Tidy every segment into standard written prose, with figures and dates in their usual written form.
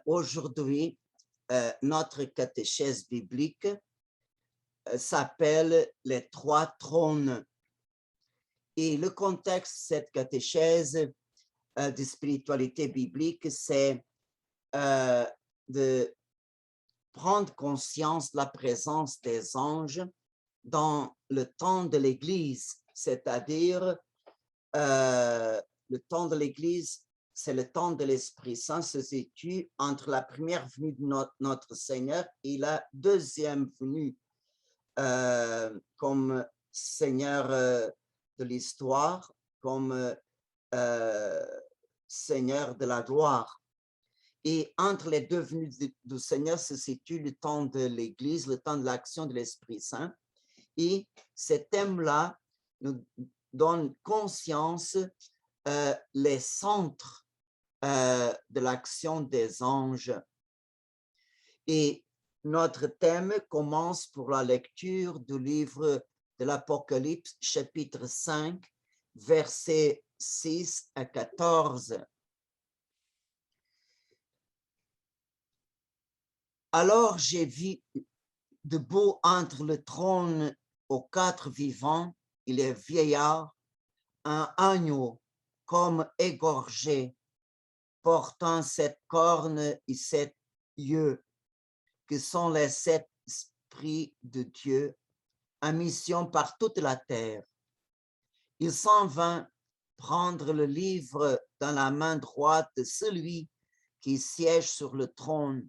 Aujourd'hui, notre catéchèse biblique s'appelle les trois trônes. Et le contexte de cette catéchèse de spiritualité biblique, c'est de prendre conscience de la présence des anges dans le temps de l'Église, c'est-à-dire le temps de l'Église, c'est le temps de l'Esprit Saint, se situe entre la première venue de notre Seigneur et la deuxième venue comme Seigneur de l'histoire, comme Seigneur de la gloire. Et entre les deux venues du Seigneur se situe le temps de l'Église, le temps de l'action de l'Esprit Saint. Et ces thèmes-là nous donnent conscience les centres de l'action des anges. Et notre thème commence pour la lecture du livre de l'Apocalypse, chapitre 5, versets 6 à 14. Alors j'ai vu debout entre le trône aux quatre vivants et les vieillards un agneau comme égorgé, portant 7 cornes et 7 yeux, que sont les 7 esprits de Dieu, en mission par toute la terre. Il s'en vint prendre le livre dans la main droite de celui qui siège sur le trône.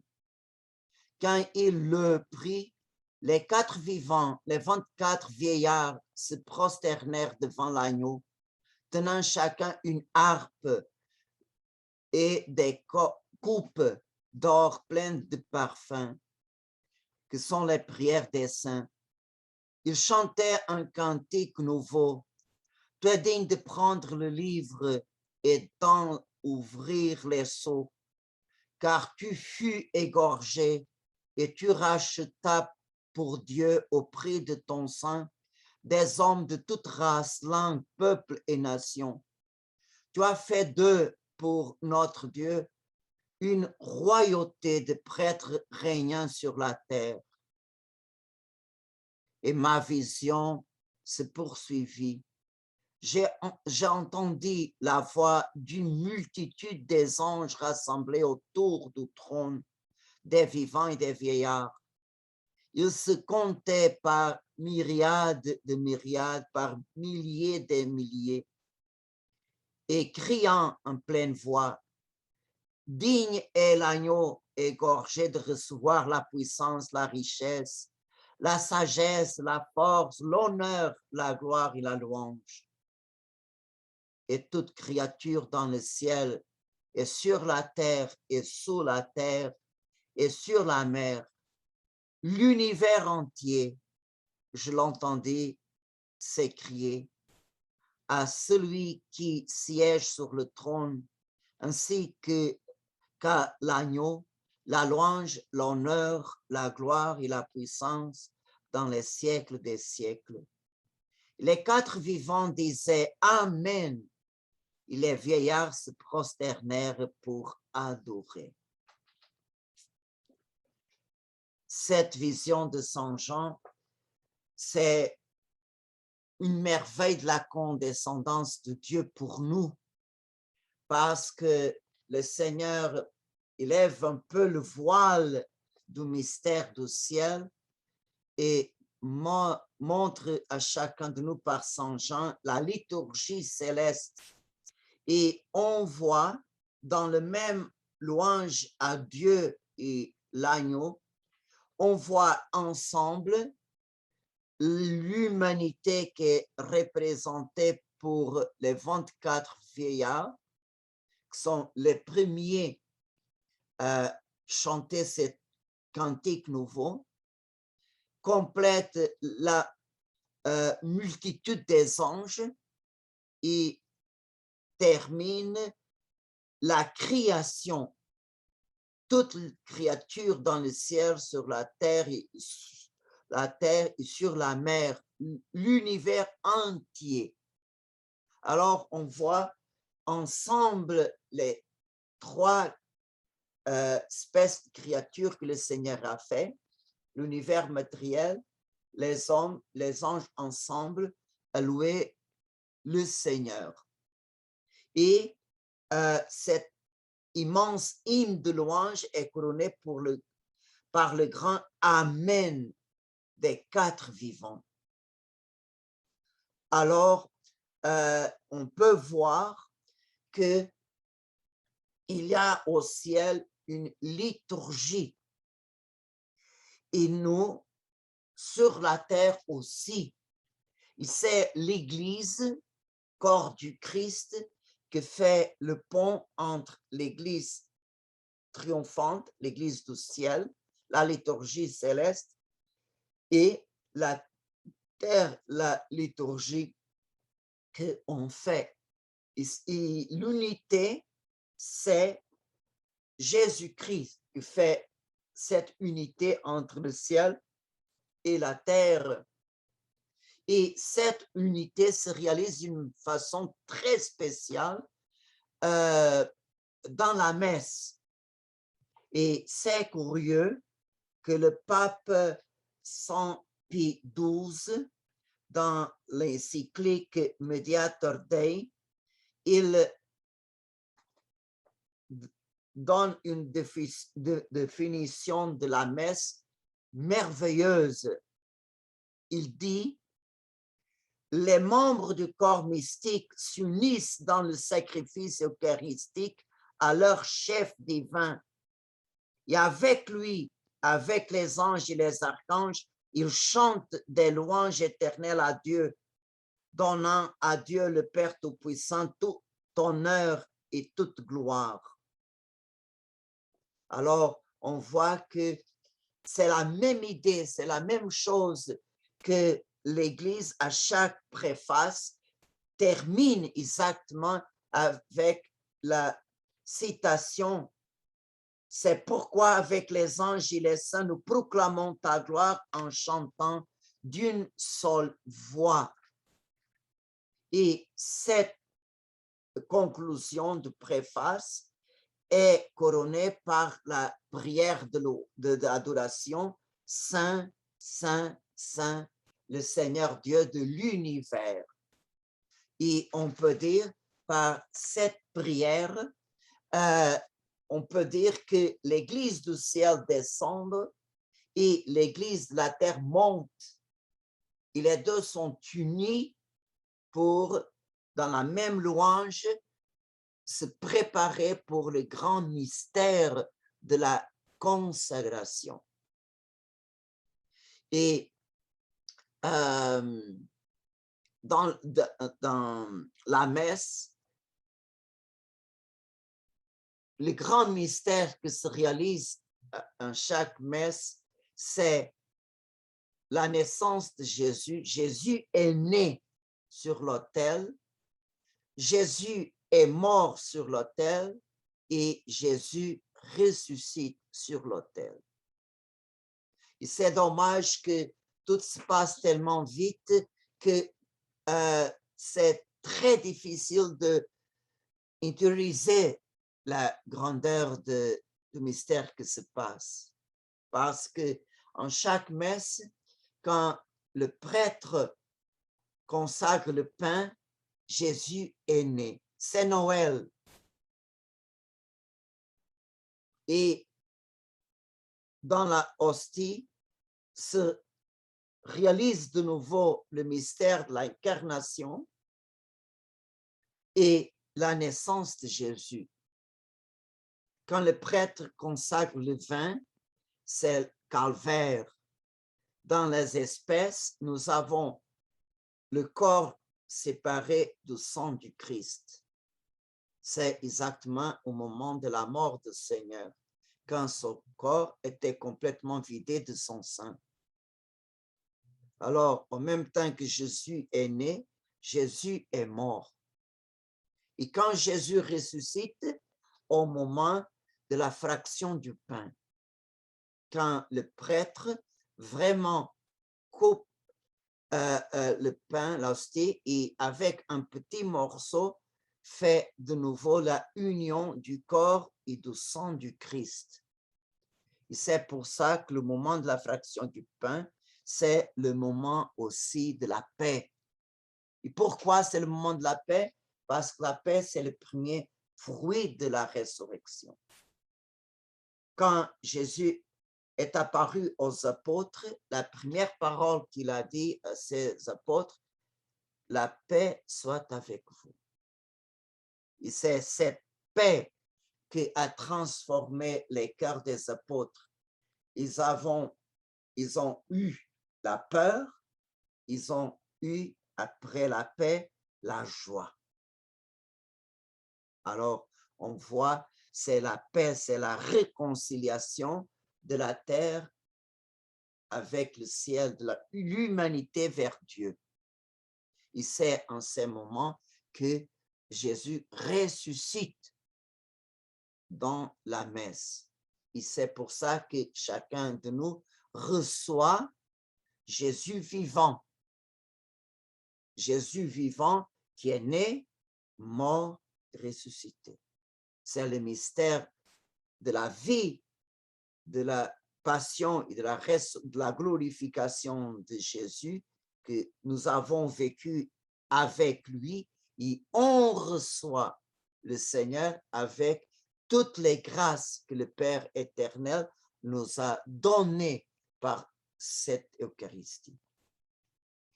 Quand il le prit, les 4 vivants, les 24 vieillards se prosternèrent devant l'agneau, tenant chacun une harpe et des coupes d'or pleines de parfums, que sont les prières des saints. Ils chantaient un cantique nouveau. Tu es digne de prendre le livre et d'en ouvrir les sceaux, car tu fus égorgé et tu rachetas pour Dieu au prix de ton sang des hommes de toute race, langue, peuple et nation. Tu as fait d'eux, pour notre Dieu, une royauté de prêtres régnant sur la terre. Et ma vision se poursuivit. J'ai entendu la voix d'une multitude des anges rassemblés autour du trône, des vivants et des vieillards. Ils se comptaient par myriades de myriades, par milliers de milliers, et criant en pleine voix, « Digne est l'agneau égorgé de recevoir la puissance, la richesse, la sagesse, la force, l'honneur, la gloire et la louange. » Et toute créature dans le ciel et sur la terre et sous la terre et sur la mer, l'univers entier, je l'entendis s'écrier à celui qui siège sur le trône, ainsi qu'à l'agneau, la louange, l'honneur, la gloire et la puissance dans les siècles des siècles. Les 4 vivants disaient Amen. Et les vieillards se prosternèrent pour adorer. Cette vision de Saint Jean, c'est une merveille de la condescendance de Dieu pour nous, parce que le Seigneur élève un peu le voile du mystère du ciel et montre à chacun de nous par Saint Jean la liturgie céleste. Et on voit dans le même louange à Dieu et l'agneau, on voit ensemble l'humanité qui est représentée pour les 24 vieillards, qui sont les premiers à chanter ce cantique nouveau, complète la multitude des anges et termine la création, toute créature dans le ciel, sur la terre et sur la mer, l'univers entier. Alors, on voit ensemble les 3 espèce de créature que le Seigneur a fait, l'univers matériel, les hommes, les anges ensemble, à louer le Seigneur. Et cette immense hymne de louange est couronnée par le grand Amen des quatre vivants. Alors, on peut voir qu'il y a au ciel une liturgie. Et nous, sur la terre aussi. C'est l'Église, corps du Christ, qui fait le pont entre l'Église triomphante, l'Église du ciel, la liturgie céleste, et la terre, la liturgie qu'on fait. Et l'unité, c'est Jésus-Christ qui fait cette unité entre le ciel et la terre. Et cette unité se réalise d'une façon très spéciale dans la messe. Et c'est curieux que le pape Saint Pie XII, dans l'encyclique Mediator Dei, il donne une définition de la messe merveilleuse. Il dit: les membres du corps mystique s'unissent dans le sacrifice eucharistique à leur chef divin. Et avec lui, avec les anges et les archanges, ils chantent des louanges éternelles à Dieu, donnant à Dieu le Père Tout-Puissant tout honneur et toute gloire. Alors, on voit que c'est la même idée, c'est la même chose que l'Église, à chaque préface, termine exactement avec la citation: c'est pourquoi avec les anges et les saints, nous proclamons ta gloire en chantant d'une seule voix. Et cette conclusion de préface est couronnée par la prière d'adoration: Saint, Saint, Saint, le Seigneur Dieu de l'univers. Et on peut dire, par cette prière, on peut dire que l'Église du ciel descend et l'Église de la terre monte. Et les deux sont unis pour, dans la même louange, se préparer pour le grand mystère de la consécration. Et dans la messe, le grand mystère qui se réalise en chaque messe, c'est la naissance de Jésus. Jésus est né sur l'autel, Jésus est mort sur l'autel et Jésus ressuscite sur l'autel. Et c'est dommage que tout se passe tellement vite que c'est très difficile d'intérioriser la grandeur du mystère qui se passe. Parce que en chaque messe, quand le prêtre consacre le pain, Jésus est né. C'est Noël. Et dans la hostie se réalise de nouveau le mystère de l'incarnation et la naissance de Jésus. Quand le prêtre consacre le vin, c'est le calvaire. Dans les espèces, nous avons le corps séparé du sang du Christ. C'est exactement au moment de la mort du Seigneur, quand son corps était complètement vidé de son sang. Alors, en même temps que Jésus est né, Jésus est mort. Et quand Jésus ressuscite, au moment de la fraction du pain, quand le prêtre vraiment coupe le pain, l'hostie, et avec un petit morceau fait de nouveau la union du corps et du sang du Christ. Et c'est pour ça que le moment de la fraction du pain, c'est le moment aussi de la paix. Et pourquoi c'est le moment de la paix? Parce que la paix, c'est le premier fruit de la résurrection. Quand Jésus est apparu aux apôtres, la première parole qu'il a dit à ses apôtres, la paix soit avec vous. Et c'est cette paix qui a transformé les cœurs des apôtres. Ils ont eu la peur, ils ont eu, après la paix, la joie. Alors, on voit, c'est la paix, c'est la réconciliation de la terre avec le ciel, de l'humanité vers Dieu. Et c'est en ces moments que Jésus ressuscite dans la messe. Et c'est pour ça que chacun de nous reçoit Jésus vivant. Jésus vivant qui est né, mort, ressuscité. C'est le mystère de la vie, de la passion et de la glorification de Jésus que nous avons vécu avec lui et on reçoit le Seigneur avec toutes les grâces que le Père éternel nous a données par cette Eucharistie.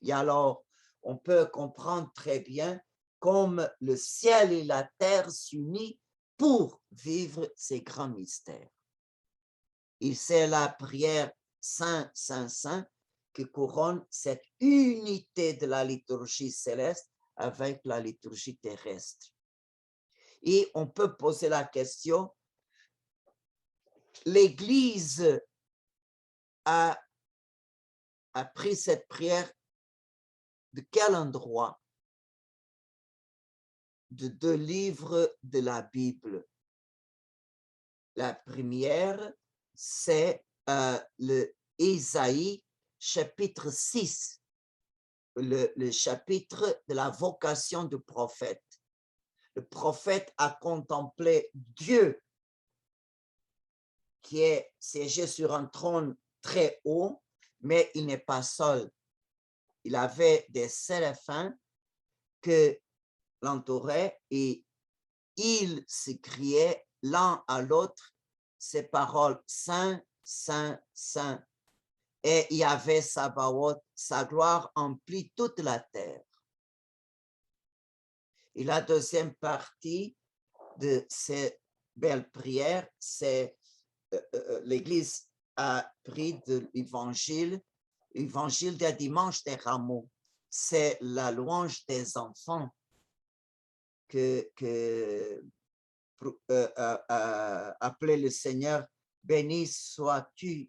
Et alors, on peut comprendre très bien comme le ciel et la terre s'unissent pour vivre ces grands mystères. Et c'est la prière Saint, Saint, Saint qui couronne cette unité de la liturgie céleste avec la liturgie terrestre. Et on peut poser la question, l'Église a pris cette prière de quel endroit? De 2 livres de la Bible. La première, c'est le Ésaïe, chapitre 6, le chapitre de la vocation du prophète. Le prophète a contemplé Dieu qui est siégé sur un trône très haut, mais il n'est pas seul. Il avait des séraphins que l'entouraient et ils se criaient l'un à l'autre ces paroles, Saint, Saint, Saint. Et il y avait Sabaoth, sa gloire emplit toute la terre. Et la deuxième partie de ces belles prières, c'est l'Église a pris de l'évangile des dimanches des rameaux. C'est la louange des enfants appelé le Seigneur, béni sois-tu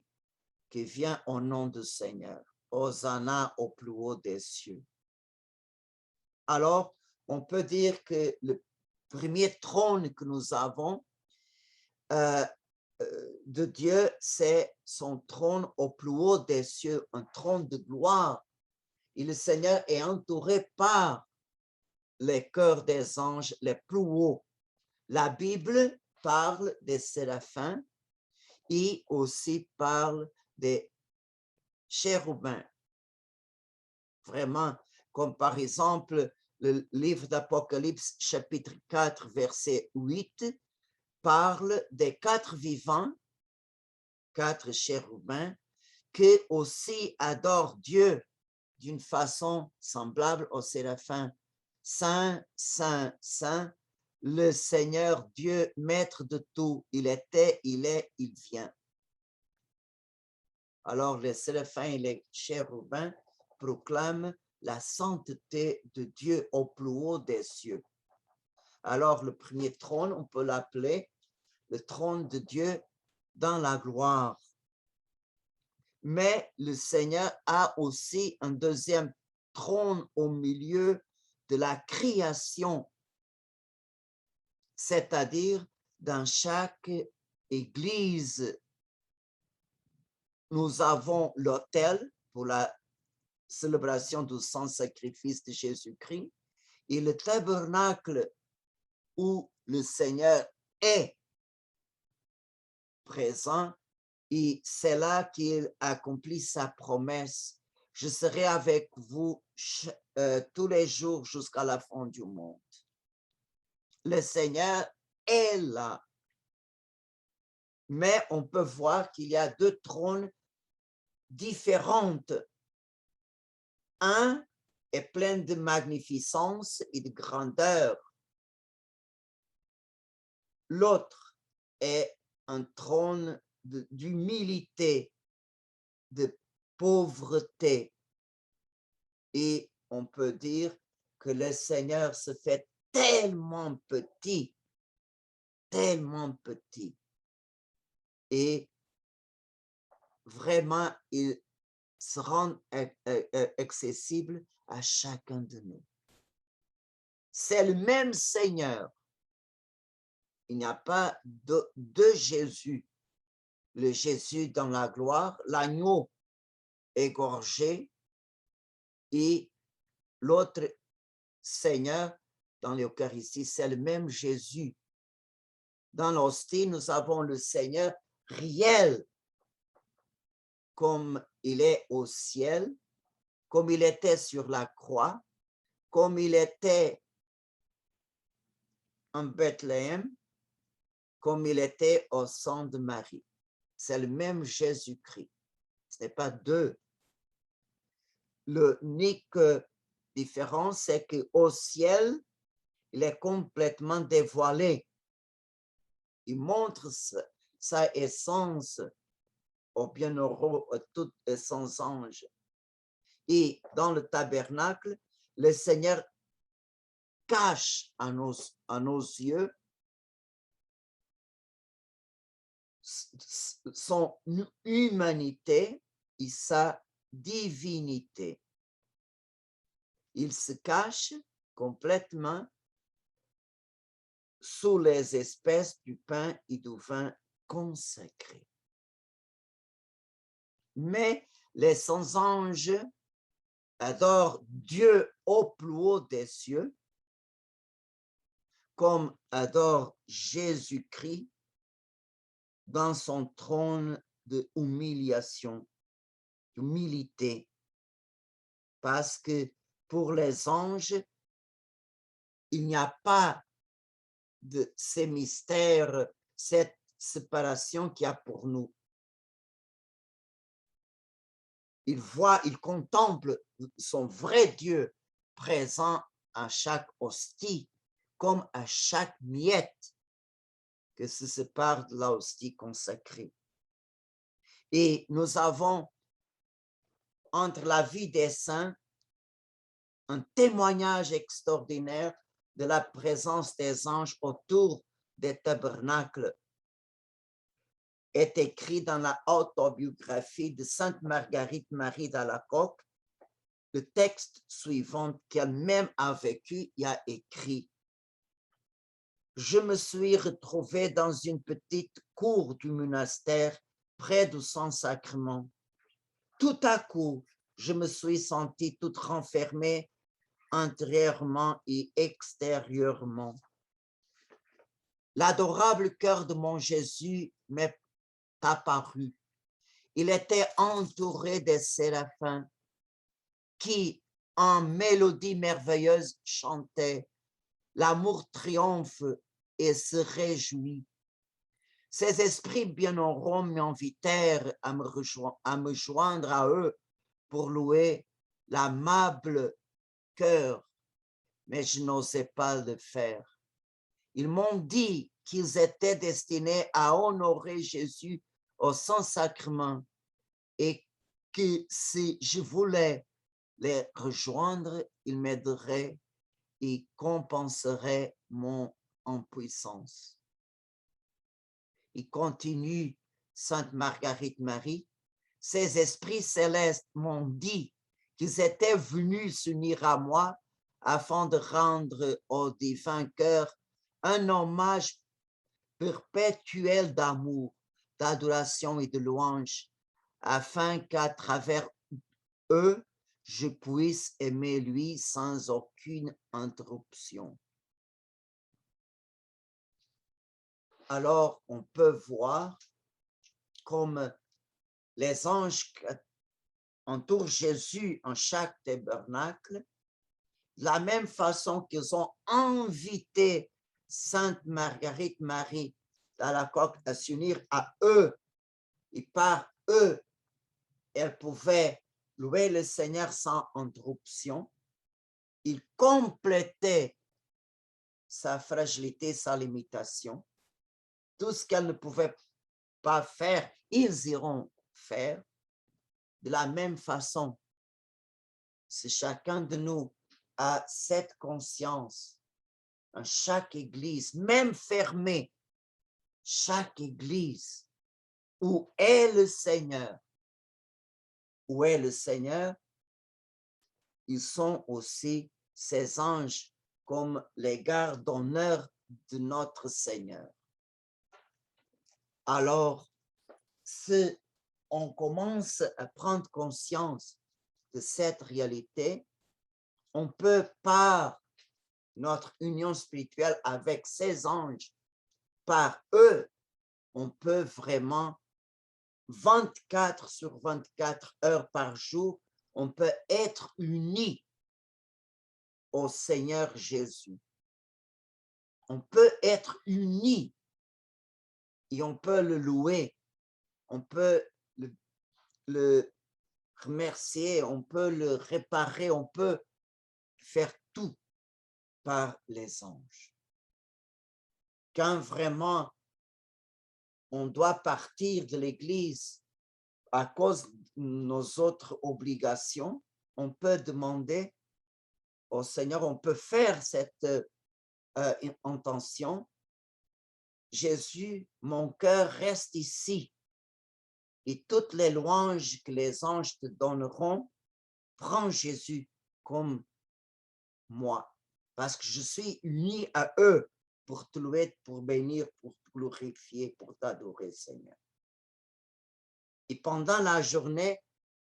qui viens au nom du Seigneur. Hosanna au plus haut des cieux. Alors, on peut dire que le premier trône que nous avons de Dieu, c'est son trône au plus haut des cieux, un trône de gloire. Et le Seigneur est entouré par les cœurs des anges les plus hauts. La Bible parle des séraphins et aussi parle des chérubins. Vraiment, comme par exemple le livre d'Apocalypse, chapitre 4, verset 8, parle des 4 vivants, 4 chérubins, qui aussi adorent Dieu d'une façon semblable aux séraphins. Saint, Saint, Saint, le Seigneur Dieu, maître de tout, il était, il est, il vient. Alors les séraphins et les chérubins proclament la sainteté de Dieu au plus haut des cieux. Alors le premier trône, on peut l'appeler le trône de Dieu dans la gloire. Mais le Seigneur a aussi un deuxième trône au milieu de la création, c'est-à-dire dans chaque église, nous avons l'autel pour la célébration du saint sacrifice de Jésus-Christ et le tabernacle où le Seigneur est présent et c'est là qu'il accomplit sa promesse. Je serai avec vous tous les jours jusqu'à la fin du monde. Le Seigneur est là. Mais on peut voir qu'il y a deux trônes différents. Un est plein de magnificence et de grandeur. L'autre est un trône d'humilité, de pauvreté. Et on peut dire que le Seigneur se fait tellement petit. Et vraiment, il se rend accessible à chacun de nous. C'est le même Seigneur. Il n'y a pas deux Jésus. Le Jésus dans la gloire, l'agneau égorgé et l'autre Seigneur dans l'Eucharistie, c'est le même Jésus. Dans l'hostie, nous avons le Seigneur réel, comme il est au ciel, comme il était sur la croix, comme il était en Bethléem, comme il était au sein de Marie. C'est le même Jésus-Christ. Ce n'est pas deux. L'unique différence, c'est qu'au ciel, il est complètement dévoilé. Il montre sa essence au bienheureux, à tous ses anges. Et dans le tabernacle, le Seigneur cache à nos yeux son humanité et sa divinité. Il se cache complètement sous les espèces du pain et du vin consacrés. Mais les saints anges adorent Dieu au plus haut des cieux, comme adore Jésus-Christ dans son trône de humiliation, d'humilité, parce que pour les anges, il n'y a pas de ces mystères, cette séparation qu'il y a pour nous. Il voit, il contemple son vrai Dieu présent à chaque hostie, comme à chaque miette que se sépare de la hostie consacrée. Et nous avons entre la vie des saints un témoignage extraordinaire de la présence des anges autour des tabernacles est écrit dans la autobiographie de Sainte Marguerite Marie d'Alacoque. Le texte suivant qu'elle-même a vécu et a écrit. Je me suis retrouvée dans une petite cour du monastère près du Saint-Sacrement. Tout à coup, je me suis sentie toute renfermée intérieurement et extérieurement. L'adorable cœur de mon Jésus m'est apparu. Il était entouré des séraphins qui, en mélodie merveilleuse, chantaient. L'amour triomphe et se réjouit. Ces esprits bienheureux m'invitèrent à me joindre à eux pour louer l'amable cœur, mais je n'osais pas le faire. Ils m'ont dit qu'ils étaient destinés à honorer Jésus au Saint-Sacrement et que si je voulais les rejoindre, ils m'aideraient et compenserait mon impuissance. Il continue, Sainte Marguerite Marie, ces esprits célestes m'ont dit qu'ils étaient venus s'unir à moi afin de rendre au divin cœur un hommage perpétuel d'amour, d'adoration et de louange, afin qu'à travers eux, je puisse aimer lui sans aucune interruption. alors on peut voir comme les anges entourent Jésus en chaque tabernacle, de la même façon qu'ils ont invité Sainte Marguerite Marie à la coque à s'unir à eux, et par eux, elle pouvait louer le Seigneur sans interruption. Il complétait sa fragilité, sa limitation. Tout ce qu'elle ne pouvait pas faire, ils iront faire. De la même façon, si chacun de nous a cette conscience, en chaque église, même fermée, chaque église, où est le Seigneur? Où est le Seigneur? Ils sont aussi ces anges comme les gardes d'honneur de notre Seigneur. Alors, si on commence à prendre conscience de cette réalité, on peut, par notre union spirituelle avec ces anges, par eux, on peut vraiment 24 sur 24 heures par jour, on peut être unis au Seigneur Jésus. On peut être unis et on peut le louer, on peut le remercier, on peut le réparer, on peut faire tout par les anges. Quand vraiment on doit partir de l'Église à cause de nos autres obligations, on peut demander au Seigneur, on peut faire cette intention. Jésus, mon cœur reste ici et toutes les louanges que les anges te donneront, prends Jésus comme moi, parce que je suis uni à eux pour te louer, pour bénir, pour te glorifier, pour t'adorer, Seigneur. Et pendant la journée,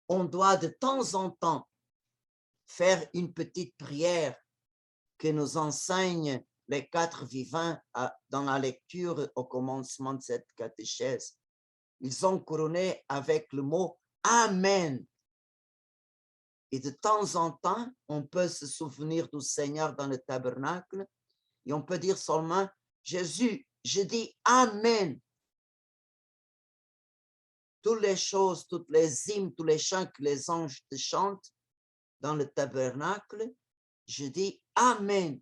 on doit de temps en temps faire une petite prière que nous enseignent les 4 vivants dans la lecture au commencement de cette catéchèse. Ils ont couronné avec le mot « Amen ». Et de temps en temps, on peut se souvenir du Seigneur dans le tabernacle et on peut dire seulement « Jésus, je dis Amen ». Toutes les choses, toutes les hymnes, tous les chants que les anges te chantent dans le tabernacle, je dis Amen.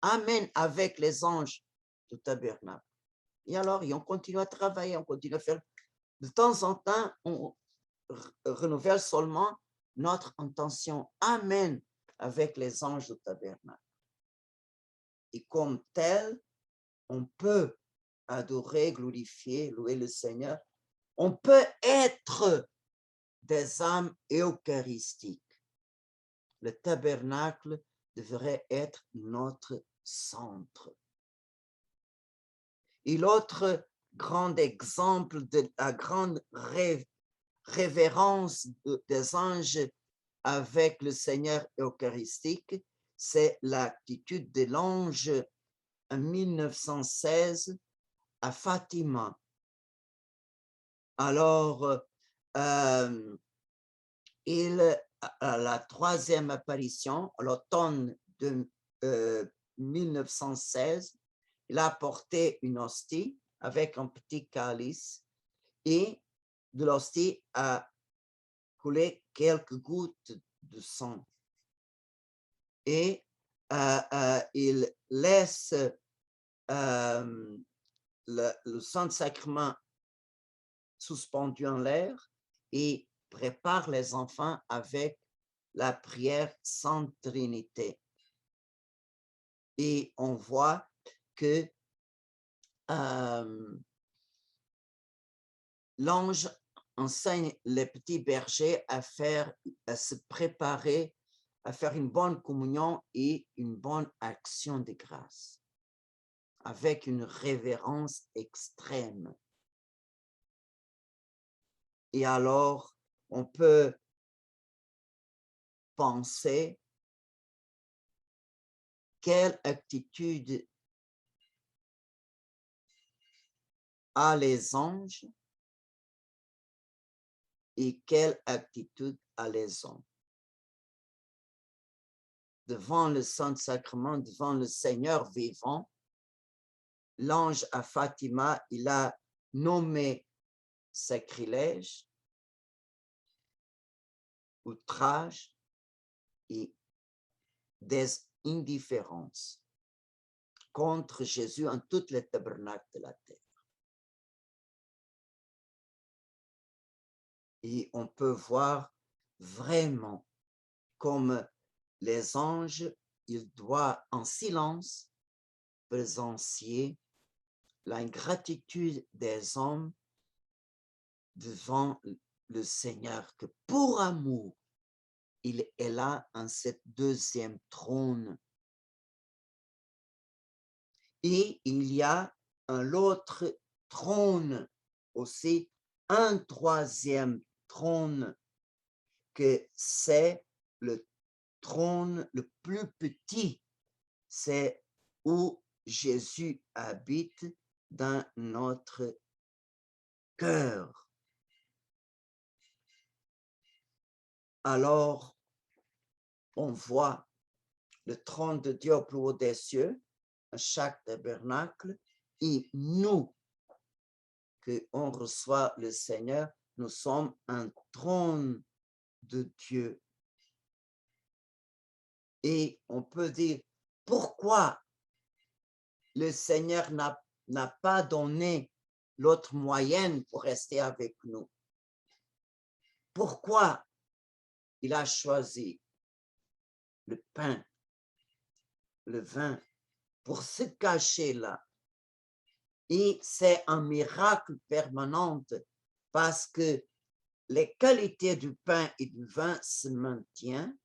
Amen avec les anges du tabernacle. Et alors, on continue à travailler, on continue à faire. De temps en temps, on renouvelle seulement notre intention. Amen avec les anges du tabernacle. Et comme tel, on peut adorer, glorifier, louer le Seigneur. On peut être des âmes eucharistiques. Le tabernacle devrait être notre centre. Et l'autre grand exemple de la grande révérence des anges avec le Seigneur eucharistique, c'est l'attitude de l'ange en 1916 à Fatima. Alors, à la troisième apparition, à l'automne de 1916, il a apporté une hostie avec un petit calice et de l'hostie a coulé quelques gouttes de sang. Et il laisse le Saint-Sacrement suspendu en l'air et prépare les enfants avec la prière Sainte Trinité. Et on voit que l'ange enseigne les petits bergers à se préparer, à faire une bonne communion et une bonne action de grâce, avec une révérence extrême. Et alors, on peut penser quelle attitude a les anges et quelle attitude a les hommes? Devant le Saint-Sacrement, devant le Seigneur vivant, l'ange à Fatima, il a nommé sacrilège, outrage et indifférence contre Jésus en toutes les tabernacles de la terre. Et on peut voir vraiment comme les anges, ils doivent en silence présencier l'ingratitude des hommes devant le Seigneur, que pour amour, il est là en cette deuxième trône. Et il y a un autre trône aussi, un troisième trône, que c'est le trône le plus petit, c'est où Jésus habite dans notre cœur. Alors, on voit le trône de Dieu au plus haut des cieux, à chaque tabernacle, et nous, qu'on reçoit le Seigneur, nous sommes un trône de Dieu. Et on peut dire, pourquoi le Seigneur n'a pas donné l'autre moyenne pour rester avec nous? Pourquoi il a choisi le pain, le vin, pour se cacher là? Et c'est un miracle permanent parce que les qualités du pain et du vin se maintiennent,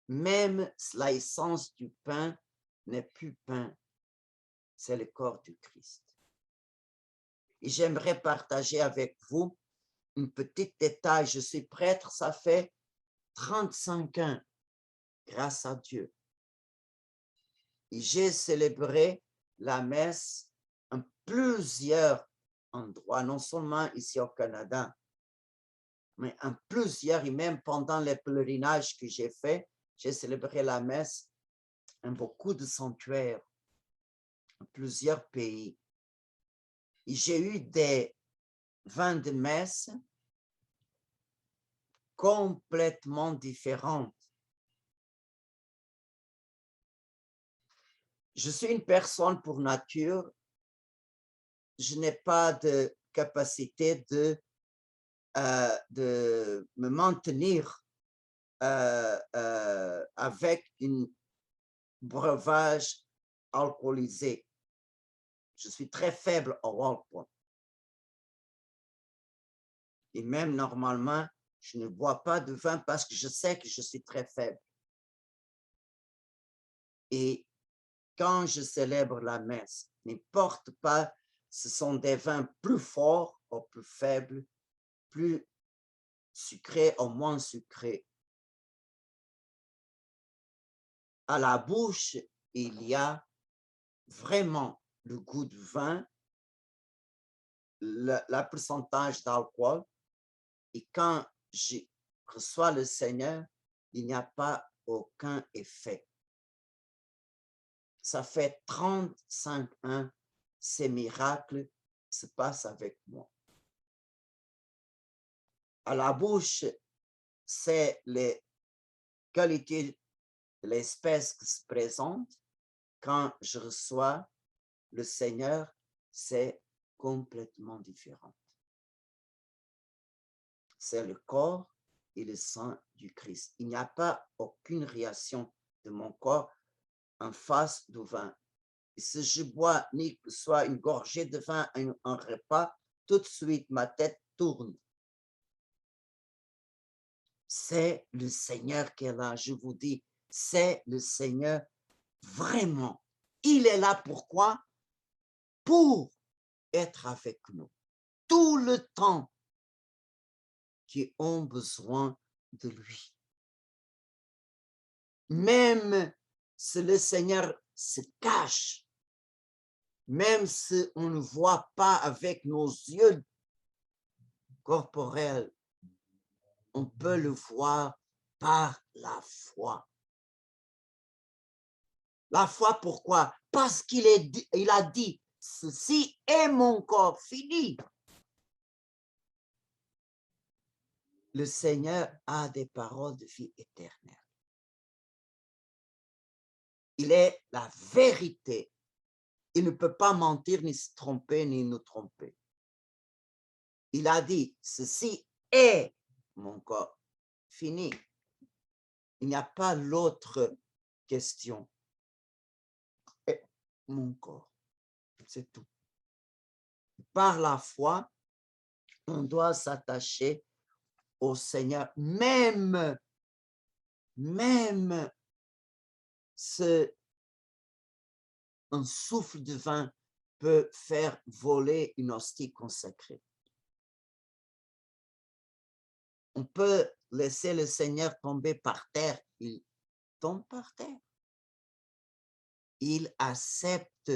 même l'essence du pain n'est plus pain, c'est le corps du Christ. Et j'aimerais partager avec vous un petit détail. Je suis prêtre, ça fait 35 ans, grâce à Dieu. Et j'ai célébré la messe en plusieurs endroits, non seulement ici au Canada, mais en plusieurs, et même pendant les pèlerinages que j'ai faits, j'ai célébré la messe en beaucoup de sanctuaires, en plusieurs pays. Et j'ai eu des vins de messe complètement différentes. Je suis une personne pour nature, je n'ai pas de capacité de me maintenir avec un breuvage alcoolisé. Je suis très faible au alcool. Et même normalement, je ne bois pas de vin parce que je sais que je suis très faible. Et quand je célèbre la messe, n'importe pas, ce sont des vins plus forts ou plus faibles, plus sucrés ou moins sucrés. À la bouche, il y a vraiment le goût du vin, le pourcentage d'alcool, et quand je reçois le Seigneur, il n'y a pas aucun effet. Ça fait 35 ans, ces miracles se passent avec moi. À la bouche, c'est les qualités de l'espèce qui se présentent. Quand je reçois le Seigneur, c'est complètement différent. C'est le corps et le sang du Christ. Il n'y a pas aucune réaction de mon corps en face du vin. Et si je bois ni que soit une gorgée de vin, un repas, tout de suite ma tête tourne. C'est le Seigneur qui est là, je vous dis, c'est le Seigneur vraiment. Il est là pourquoi? Pour être avec nous tout le temps qui ont besoin de lui. Même si le Seigneur se cache même si on ne voit pas avec nos yeux corporels, on peut le voir par la foi. La foi, pourquoi? Parce qu'il a dit, ceci est mon corps fini. Le Seigneur a des paroles de vie éternelle. Il est la vérité. Il ne peut pas mentir, ni se tromper, ni nous tromper. Il a dit, ceci est mon corps fini. Il n'y a pas l'autre question. Est mon corps, c'est tout. Par la foi, on doit s'attacher au Seigneur, même un souffle de vin peut faire voler une hostie consacrée. On peut laisser le Seigneur tomber par terre, il tombe par terre. Il accepte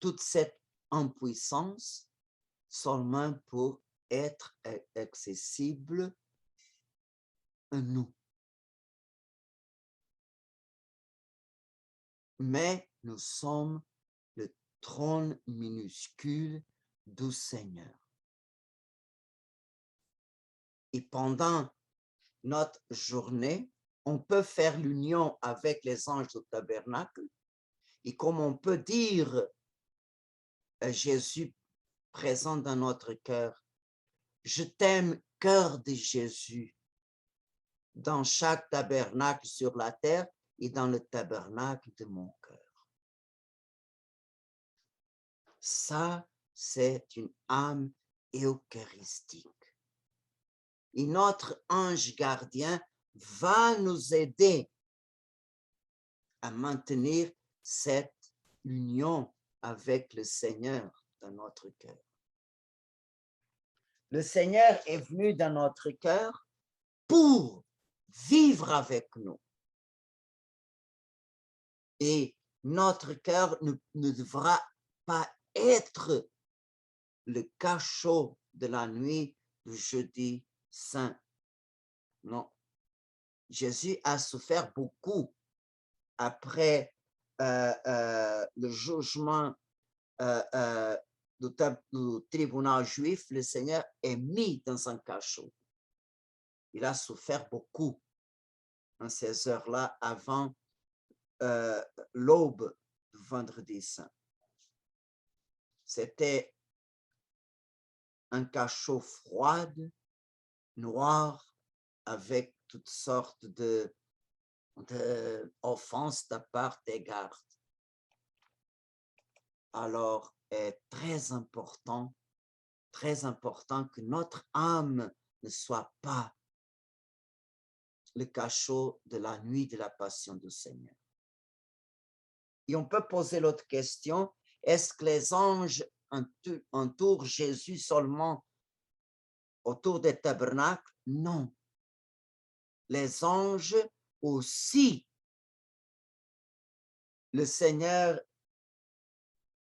toute cette impuissance seulement pour être accessible à nous. Mais nous sommes le trône minuscule du Seigneur. Et pendant notre journée, on peut faire l'union avec les anges du tabernacle. Et comme on peut dire, Jésus présent dans notre cœur, je t'aime, cœur de Jésus, dans chaque tabernacle sur la terre et dans le tabernacle de mon cœur. Ça, c'est une âme eucharistique. Et notre ange gardien va nous aider à maintenir cette union avec le Seigneur dans notre cœur. Le Seigneur est venu dans notre cœur pour vivre avec nous. Et notre cœur ne devra pas être le cachot de la nuit du jeudi saint. Non. Jésus a souffert beaucoup après le jugement du tribunal juif. Le Seigneur est mis dans un cachot. Il a souffert beaucoup en ces heures-là avant l'aube du vendredi saint. C'était un cachot froid, noir, avec toutes sortes d'offenses de part des gardes. Alors, est très important que notre âme ne soit pas le cachot de la nuit de la passion du Seigneur. Et on peut poser l'autre question, est-ce que les anges entourent Jésus seulement autour des tabernacles? Non. Les anges aussi, le Seigneur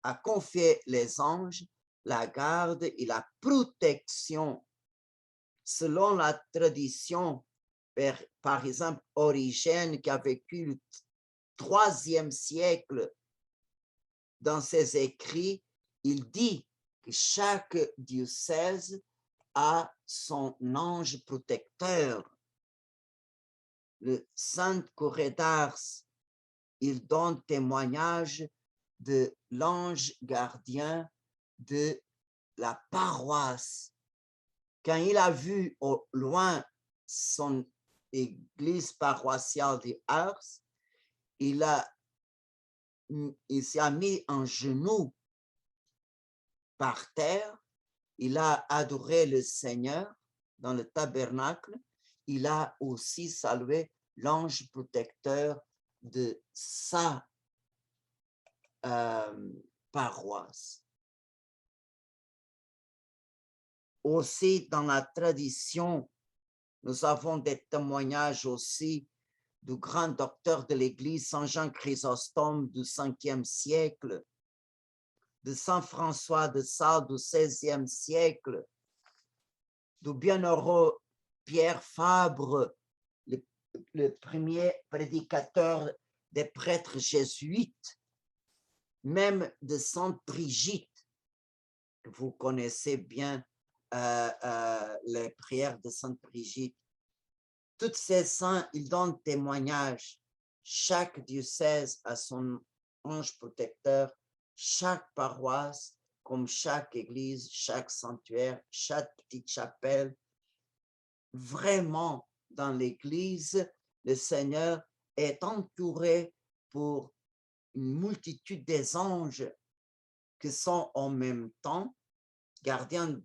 a confié les anges la garde et la protection selon la tradition, par exemple, Origène qui a vécu le IIIe siècle. Dans ses écrits, il dit que chaque diocèse a son ange protecteur. Le Saint Curé d'Ars, il donne témoignage de l'ange gardien de la paroisse. Quand il a vu au loin son église paroissiale de Ars, il s'est mis en genoux par terre, il a adoré le Seigneur dans le tabernacle, il a aussi salué l'ange protecteur de sa paroisse. Aussi, dans la tradition, nous avons des témoignages aussi du grand docteur de l'Église, Saint Jean Chrysostome du 5e siècle, de Saint François de Sales du XVIe siècle, du bienheureux Pierre Fabre, le premier prédicateur des prêtres jésuites, même de Sainte Brigitte, vous connaissez bien les prières de Sainte Brigitte. Tous ces saints, ils donnent témoignage. Chaque diocèse a son ange protecteur, chaque paroisse, comme chaque église, chaque sanctuaire, chaque petite chapelle. Vraiment, dans l'église, le Seigneur est entouré pour une multitude des anges qui sont en même temps gardiens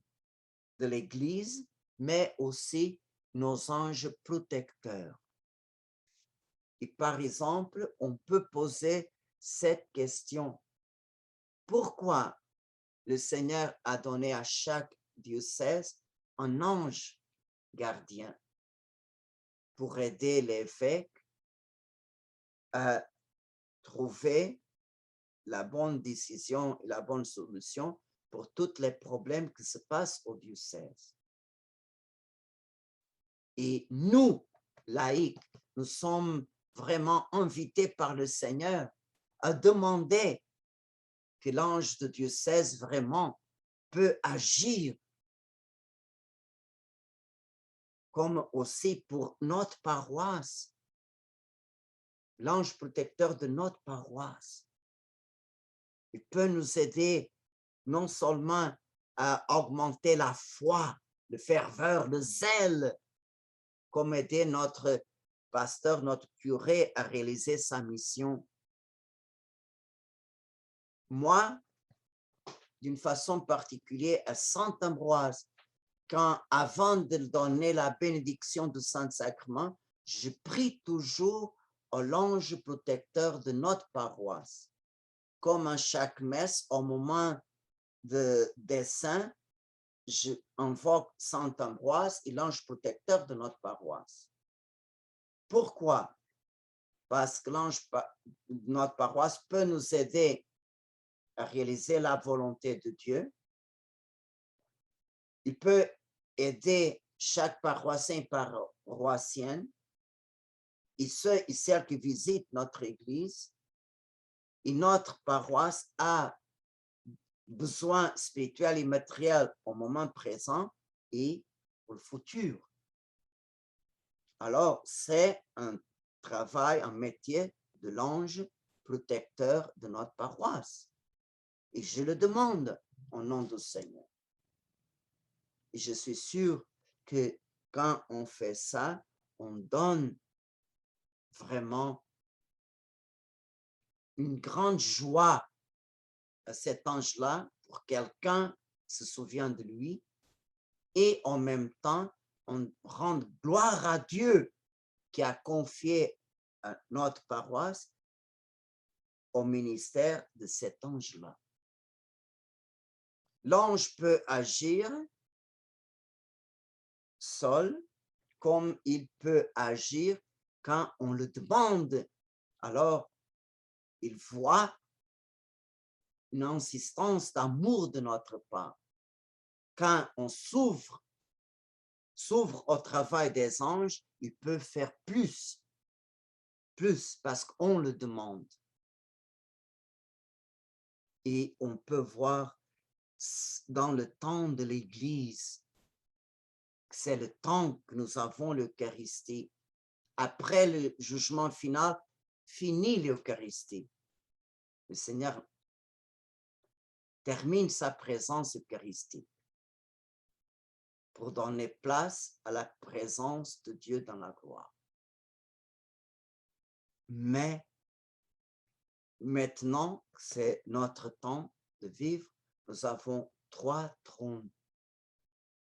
de l'église, mais aussi nos anges protecteurs. Et par exemple, on peut poser cette question. Pourquoi le Seigneur a donné à chaque diocèse un ange gardien pour aider l'évêque à trouver la bonne décision et la bonne solution pour tous les problèmes qui se passent au diocèse. Et nous, laïcs, nous sommes vraiment invités par le Seigneur à demander que l'ange de diocèse vraiment peut agir, comme aussi pour notre paroisse, l'ange protecteur de notre paroisse. Il peut nous aider non seulement à augmenter la foi, le ferveur, le zèle, comme aider notre pasteur, notre curé à réaliser sa mission. Moi, d'une façon particulière, à Saint Ambroise, quand avant de donner la bénédiction du Saint-Sacrement, je prie toujours à l'ange protecteur de notre paroisse. Comme à chaque messe, au moment des saints, je invoque Saint Ambroise et l'ange protecteur de notre paroisse. Pourquoi? Parce que l'ange de notre paroisse peut nous aider à réaliser la volonté de Dieu. Il peut aider chaque paroissien et paroissienne et ceux et celles qui visitent notre église. Et notre paroisse a besoin spirituel et matériel au moment présent et pour le futur. Alors, c'est un travail, un métier de l'ange protecteur de notre paroisse. Et je le demande au nom du Seigneur. Et je suis sûr que quand on fait ça, on donne vraiment une grande joie à cet ange-là pour quelqu'un se souvient de lui et en même temps, on rend gloire à Dieu qui a confié à notre paroisse au ministère de cet ange-là. L'ange peut agir seul comme il peut agir quand on le demande. Alors, il voit une insistance d'amour de notre part. Quand on s'ouvre au travail des anges, il peut faire plus parce qu'on le demande. Et on peut voir dans le temps de l'Église, c'est le temps que nous avons l'Eucharistie. Après le jugement final, finit l'Eucharistie. Le Seigneur termine sa présence eucharistique pour donner place à la présence de Dieu dans la gloire. Mais maintenant, c'est notre temps de vivre. Nous avons 3 trônes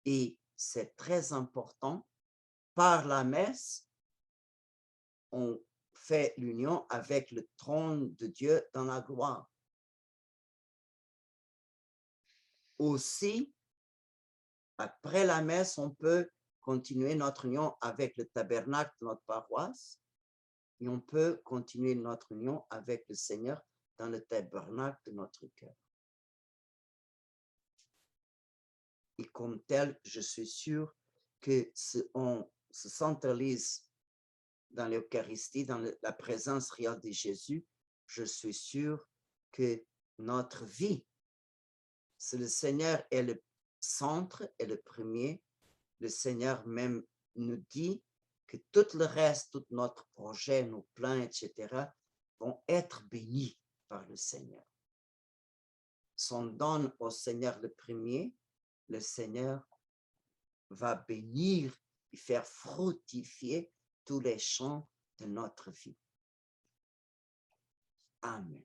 et c'est très important. Par la messe, on fait l'union avec le trône de Dieu dans la gloire. Aussi, après la messe, on peut continuer notre union avec le tabernacle de notre paroisse et on peut continuer notre union avec le Seigneur dans le tabernacle de notre cœur. comme tel, je suis sûr que si on se centralise dans l'Eucharistie, dans la présence réelle de Jésus, je suis sûr que notre vie, si le Seigneur est le centre et le premier, le Seigneur même nous dit que tout le reste, tout notre projet, nos plans, etc., vont être bénis par le Seigneur. Si on donne au Seigneur le premier, le Seigneur va bénir et faire fructifier tous les champs de notre vie. Amen.